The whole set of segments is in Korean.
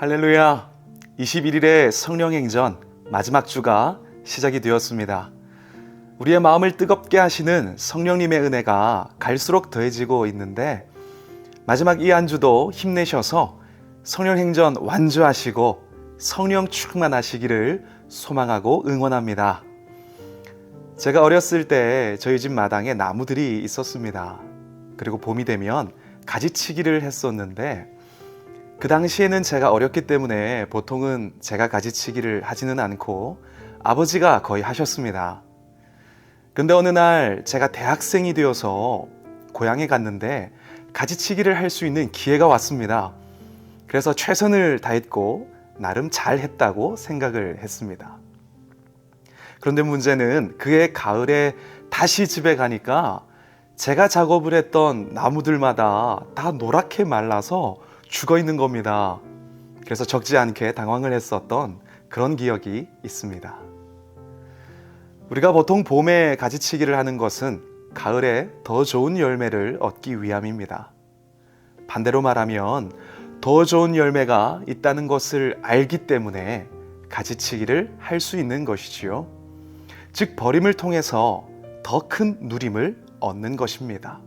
할렐루야! 21일의 성령행전 마지막 주가 시작이 되었습니다. 우리의 마음을 뜨겁게 하시는 성령님의 은혜가 갈수록 더해지고 있는데 마지막 이 한 주도 힘내셔서 성령행전 완주하시고 성령 충만하시기를 소망하고 응원합니다. 제가 어렸을 때 저희 집 마당에 나무들이 있었습니다. 그리고 봄이 되면 가지치기를 했었는데 그 당시에는 제가 어렸기 때문에 보통은 제가 가지치기를 하지는 않고 아버지가 거의 하셨습니다. 근데 어느 날 제가 대학생이 되어서 고향에 갔는데 가지치기를 할 수 있는 기회가 왔습니다. 그래서 최선을 다했고 나름 잘했다고 생각을 했습니다. 그런데 문제는 그해 가을에 다시 집에 가니까 제가 작업을 했던 나무들마다 다 노랗게 말라서 죽어 있는 겁니다. 그래서 적지 않게 당황을 했었던 그런 기억이 있습니다. 우리가 보통 봄에 가지치기를 하는 것은 가을에 더 좋은 열매를 얻기 위함입니다. 반대로 말하면 더 좋은 열매가 있다는 것을 알기 때문에 가지치기를 할 수 있는 것이지요. 즉 버림을 통해서 더 큰 누림을 얻는 것입니다.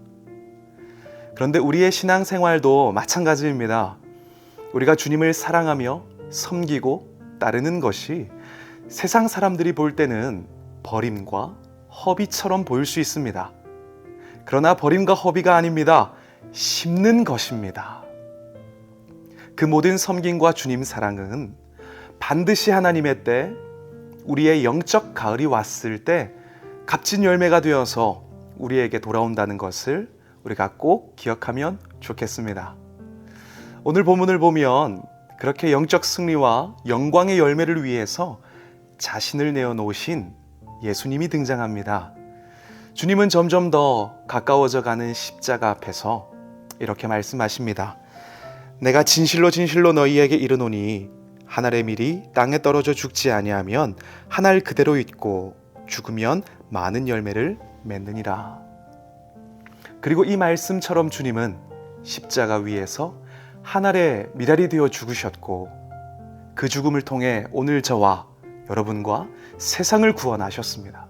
그런데 우리의 신앙생활도 마찬가지입니다. 우리가 주님을 사랑하며 섬기고 따르는 것이 세상 사람들이 볼 때는 버림과 허비처럼 보일 수 있습니다. 그러나 버림과 허비가 아닙니다. 심는 것입니다. 그 모든 섬김과 주님 사랑은 반드시 하나님의 때 우리의 영적 가을이 왔을 때 값진 열매가 되어서 우리에게 돌아온다는 것을 우리가 꼭 기억하면 좋겠습니다. 오늘 본문을 보면 그렇게 영적 승리와 영광의 열매를 위해서 자신을 내어놓으신 예수님이 등장합니다. 주님은 점점 더 가까워져 가는 십자가 앞에서 이렇게 말씀하십니다. 내가 진실로 진실로 너희에게 이르노니 한 알의 밀이 땅에 떨어져 죽지 아니하면 한 알 그대로 있고 죽으면 많은 열매를 맺느니라. 그리고 이 말씀처럼 주님은 십자가 위에서 한 알의 밀알이 되어 죽으셨고 그 죽음을 통해 오늘 저와 여러분과 세상을 구원하셨습니다.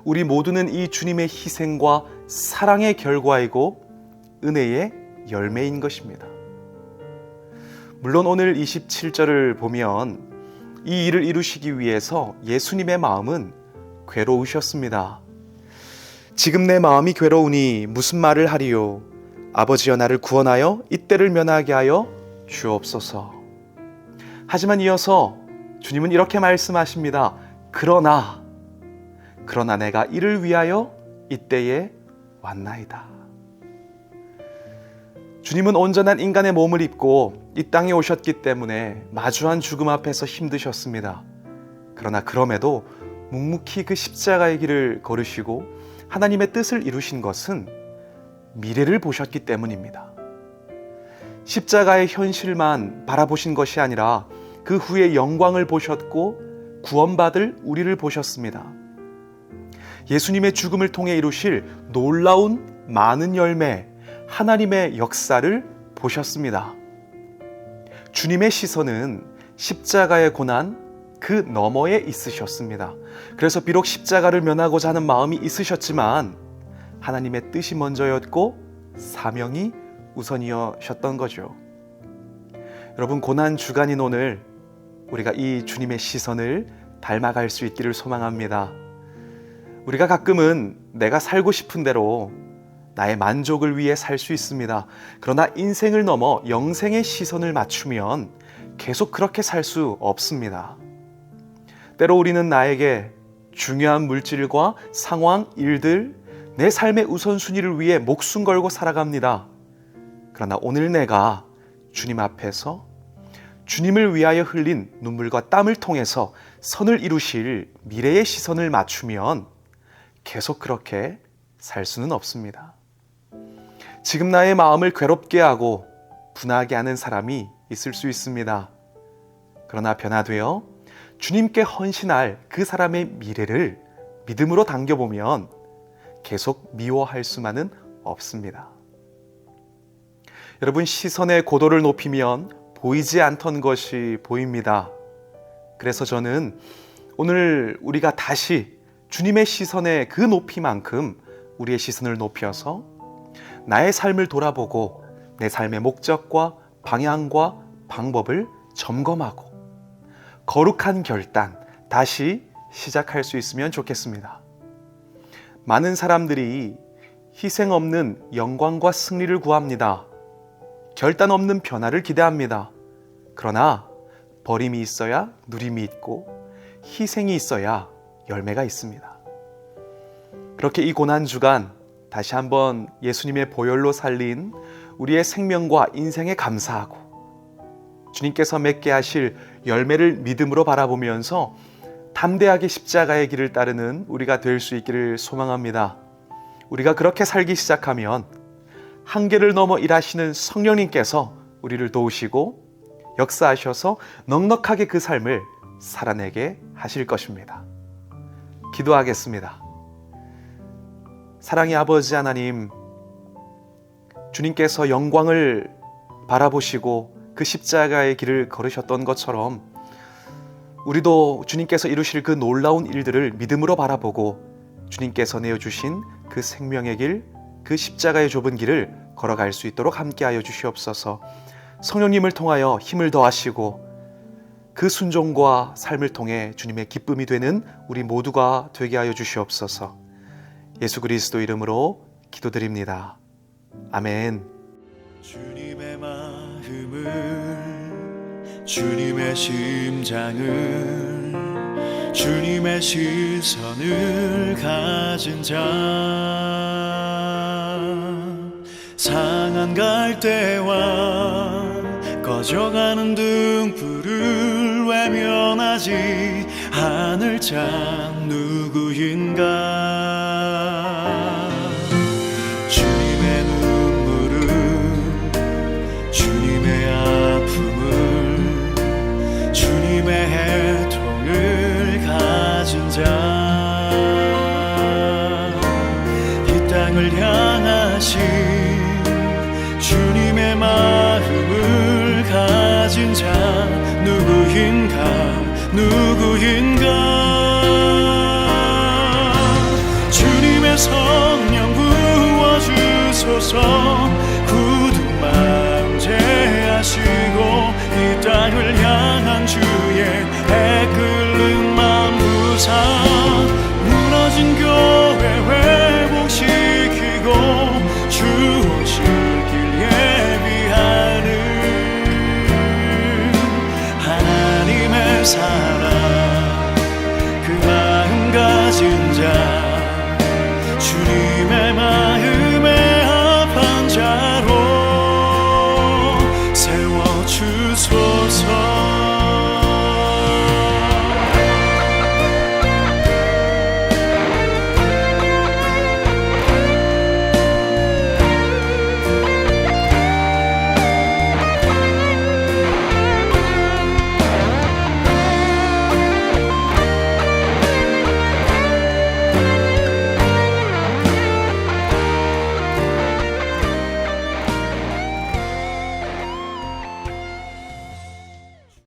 우리 모두는 이 주님의 희생과 사랑의 결과이고 은혜의 열매인 것입니다. 물론 오늘 27절을 보면 이 일을 이루시기 위해서 예수님의 마음은 괴로우셨습니다. 지금 내 마음이 괴로우니 무슨 말을 하리요? 아버지여 나를 구원하여 이때를 면하게 하여 주옵소서. 하지만 이어서 주님은 이렇게 말씀하십니다. 그러나 내가 이를 위하여 이때에 왔나이다. 주님은 온전한 인간의 몸을 입고 이 땅에 오셨기 때문에 마주한 죽음 앞에서 힘드셨습니다. 그러나 그럼에도 묵묵히 그 십자가의 길을 걸으시고 하나님의 뜻을 이루신 것은 미래를 보셨기 때문입니다. 십자가의 현실만 바라보신 것이 아니라 그 후에 영광을 보셨고 구원받을 우리를 보셨습니다. 예수님의 죽음을 통해 이루실 놀라운 많은 열매, 하나님의 역사를 보셨습니다. 주님의 시선은 십자가의 고난 그 너머에 있으셨습니다. 그래서 비록 십자가를 면하고자 하는 마음이 있으셨지만 하나님의 뜻이 먼저였고 사명이 우선이셨던 거죠. 여러분 고난 주간인 오늘 우리가 이 주님의 시선을 닮아갈 수 있기를 소망합니다. 우리가 가끔은 내가 살고 싶은 대로 나의 만족을 위해 살 수 있습니다. 그러나 인생을 넘어 영생의 시선을 맞추면 계속 그렇게 살 수 없습니다. 때로 우리는 나에게 중요한 물질과 상황, 일들, 내 삶의 우선순위를 위해 목숨 걸고 살아갑니다. 그러나 오늘 내가 주님 앞에서 주님을 위하여 흘린 눈물과 땀을 통해서 선을 이루실 미래의 시선을 맞추면 계속 그렇게 살 수는 없습니다. 지금 나의 마음을 괴롭게 하고 분하게 하는 사람이 있을 수 있습니다. 그러나 변화되어 주님께 헌신할 그 사람의 미래를 믿음으로 당겨보면 계속 미워할 수만은 없습니다. 여러분 시선의 고도를 높이면 보이지 않던 것이 보입니다. 그래서 저는 오늘 우리가 다시 주님의 시선의 그 높이만큼 우리의 시선을 높여서 나의 삶을 돌아보고 내 삶의 목적과 방향과 방법을 점검하고 거룩한 결단 다시 시작할 수 있으면 좋겠습니다. 많은 사람들이 희생 없는 영광과 승리를 구합니다. 결단 없는 변화를 기대합니다. 그러나 버림이 있어야 누림이 있고 희생이 있어야 열매가 있습니다. 그렇게 이 고난주간 다시 한번 예수님의 보혈로 살린 우리의 생명과 인생에 감사하고 주님께서 맺게 하실 열매를 믿음으로 바라보면서 담대하게 십자가의 길을 따르는 우리가 될 수 있기를 소망합니다. 우리가 그렇게 살기 시작하면 한계를 넘어 일하시는 성령님께서 우리를 도우시고 역사하셔서 넉넉하게 그 삶을 살아내게 하실 것입니다. 기도하겠습니다. 사랑의 아버지 하나님, 주님께서 영광을 바라보시고 그 십자가의 길을 걸으셨던 것처럼 우리도 주님께서 이루실 그 놀라운 일들을 믿음으로 바라보고 주님께서 내어주신 그 생명의 길, 그 십자가의 좁은 길을 걸어갈 수 있도록 함께하여 주시옵소서. 성령님을 통하여 힘을 더하시고 그 순종과 삶을 통해 주님의 기쁨이 되는 우리 모두가 되게 하여 주시옵소서. 예수 그리스도 이름으로 기도드립니다. 아멘. 주님의 마음을, 주님의 심장을, 주님의 시선을 가진 자, 상한 갈대와 꺼져가는 등불을 외면하지 않을 자 누구인가. 주님의 눈물을, 주님의 아픔을, 주님의 애통을 가진 자, 이 땅을 향하신 주님의 마음을 가진 자 누구인가, 누구인가. 주님의 성령 부어주소서. 굳은 마음 제하시고 이 땅을